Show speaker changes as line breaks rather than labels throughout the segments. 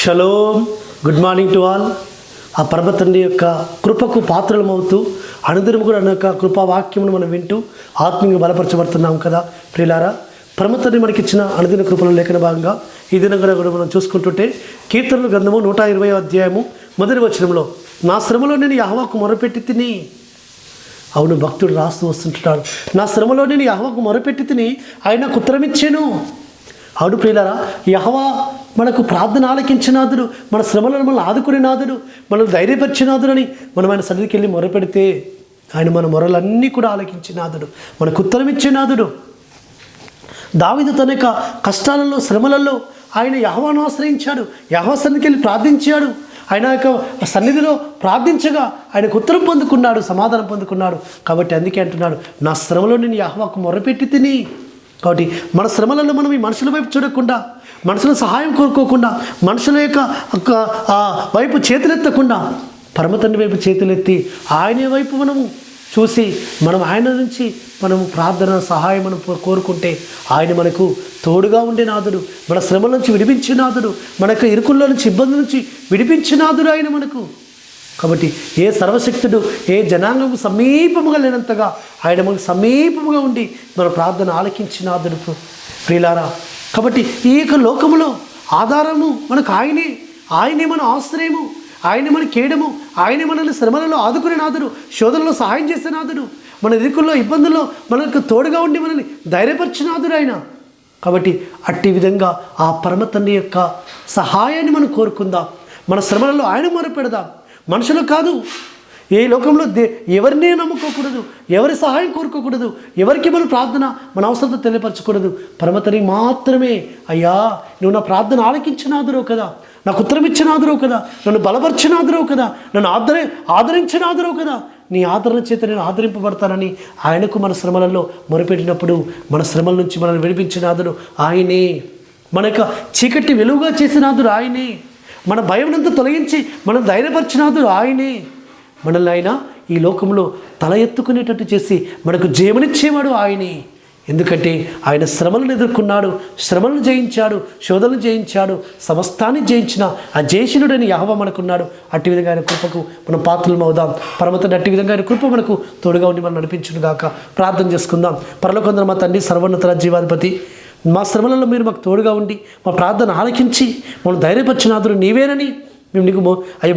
Shalom, good morning to all. ఆ పరమ తండ్రి యొక్క కృపకు పాత్రలమవుతూ అనుదినము కూడా యొక్క కృపావాక్యమును మనం వింటూ ఆత్మీయంగా బలపరచబడుతున్నాం కదా ప్రియులారా. పరమ తండ్రి మనకిచ్చిన అనుదిన కృపల లేఖన భాగంగా ఈ దినం కూడా మనం చూసుకుంటుంటే కీర్తనల గ్రంథము 120వ అధ్యాయము మొదటి వచనంలో, నా శ్రమలో నేను యెహోవాకు మొరపెట్టి తిని. అవును, భక్తుడు రాస్తూ వస్తుంటున్నాడు, నా శ్రమలో నేను యెహోవాకు మొరపెట్టి తిని ఆయనకు ఉత్తరమిచ్చాను. అవును ప్రియులారా, యెహోవా మనకు ప్రార్థన ఆలకించినాదుడు, మన శ్రమలను మనల్ని ఆదుకునేనాదుడు, మనల్ని ధైర్యపరిచినాదుడు అని మనం ఆయన సన్నిధికి వెళ్ళి మొరపెడితే ఆయన మన మొరలన్నీ కూడా ఆలకించినాదుడు, మనకు ఉత్తరమిచ్చేనాదుడు. దావీదు తన యొక్క కష్టాలలో శ్రమలలో ఆయన యెహోవాను ఆశ్రయించాడు, యెహోవా సన్నిధికి వెళ్ళి ప్రార్థించాడు. ఆయన యొక్క సన్నిధిలో ప్రార్థించగా ఆయనకు ఉత్తరం పొందుకున్నాడు, సమాధానం పొందుకున్నాడు. కాబట్టి అందుకే అంటున్నాడు, నా శ్రమలో నేను యెహోవాకు మొరపెట్టి తిని. కాబట్టి మన శ్రమలలో మనం ఈ మనుషుల వైపు చూడకుండా, మనుషుల సహాయం కోరుకోకుండా, మనుషుల యొక్క వైపు చేతులెత్తకుండా పరమ తండ్రి వైపు చేతులెత్తి ఆయన వైపు మనము చూసి మనం ఆయన నుంచి మనము ప్రార్థన సహాయం మనం కోరుకుంటే ఆయన మనకు తోడుగా ఉండే నాదుడు, మన శ్రమల నుంచి విడిపించే నాదుడు, మన యొక్క ఇరుకుల్లో నుంచి ఇబ్బందుల నుంచి విడిపించే నాదుడు ఆయన మనకు. కాబట్టి ఏ సర్వశక్తుడు ఏ జనాంగము సమీపముగా లేనంతగా ఆయన మనకు సమీపముగా ఉండి మన ప్రార్థన ఆలకించినాదుడు ప్రియులారా. కాబట్టి ఈ యొక్క లోకములో ఆధారము మనకు ఆయనే మన ఆశ్రయము, ఆయనే మన కేడము, ఆయనే మనల్ని శ్రమలలో ఆదుకునే నాదుడు, శోధనలో సహాయం చేసే నాదుడు, మన ఇరుకుల్లో ఇబ్బందుల్లో మనకు తోడుగా ఉండి మనల్ని ధైర్యపరిచినాదుడు ఆయన. కాబట్టి అట్టి విధంగా ఆ పరమ తండ్రి యొక్క సహాయాన్ని మనం కోరుకుందాం, మన శ్రమలలో ఆయన మొరపెడదాం. మనుషులు కాదు, ఏ లోకంలో ఎవరినే నమ్ముకోకూడదు, ఎవరి సహాయం కోరుకోకూడదు, ఎవరికి మన ప్రార్థన మన అవసరంతో తెలియపరచకూడదు. పరమతని మాత్రమే, అయ్యా నువ్వు నా ప్రార్థన ఆలకించినాదురో కదా, నాకు ఉత్తరం ఇచ్చినాదురో కదా, నన్ను బలపరిచినాదురో కదా, నన్ను ఆదరించినాదురో కదా, నీ ఆదరణ చేత నేను ఆదరింపబడతానని ఆయనకు మన శ్రమలలో మొరపెట్టినప్పుడు మన శ్రమల నుంచి మనల్ని విడిపించినాదుడు ఆయనే, మన యొక్క చీకటి వెలుగుగా చేసినాదుడు ఆయనే, మన భయమునంతా తొలగించి మనం ధైర్యపరిచినాదుడు ఆయనే. మనల్ని ఆయన ఈ లోకంలో తల ఎత్తుకునేటట్టు చేసి మనకు జయమనిచ్చేవాడు ఆయనే. ఎందుకంటే ఆయన శ్రమలను ఎదుర్కొన్నాడు, శ్రమలను జయించాడు, శోధనలు జయించాడు, సమస్తాన్ని జయించిన ఆ జయశీలుడని యెహోవా మనకున్నాడు. అట్టి విధంగా ఆయన కృపకు మనం పాత్రలం అవుదాం. పరమతండ్రి అట్టి విధంగా ఆయన కృప మనకు తోడుగా ఉండి మనం నడిపించును గాక. ప్రార్థన చేసుకుందాం. పరలోకందర మా తండ్రి సర్వోన్నత జీవాధిపతి, మా శ్రమలలో మీరు మాకు తోడుగా ఉండి మా ప్రార్థన ఆలకించి మనం ధైర్యపరిచినాదురు నీవేనని మేము నీకు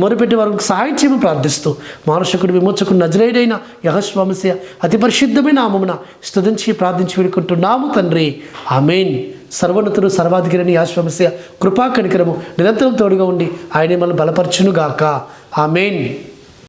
మొరపెట్టి వారికి సహాయం చేయమని ప్రార్థిస్తూ మానుషకుడు విమోచకుడు నజరేయుడైన యెహోషువ మెస్సియా అతి పరిశుద్ధమైన నామమున స్తుతించి ప్రార్థించి వేడుకుంటున్నాము తండ్రి, ఆమేన్. సర్వోన్నతుడు సర్వాధికారిని యెహోషువ మెస్సియా కృపా కనికరము నిరంతరం తోడుగా ఉండి ఆయనే మనల్ని బలపరచును గాక. ఆమేన్.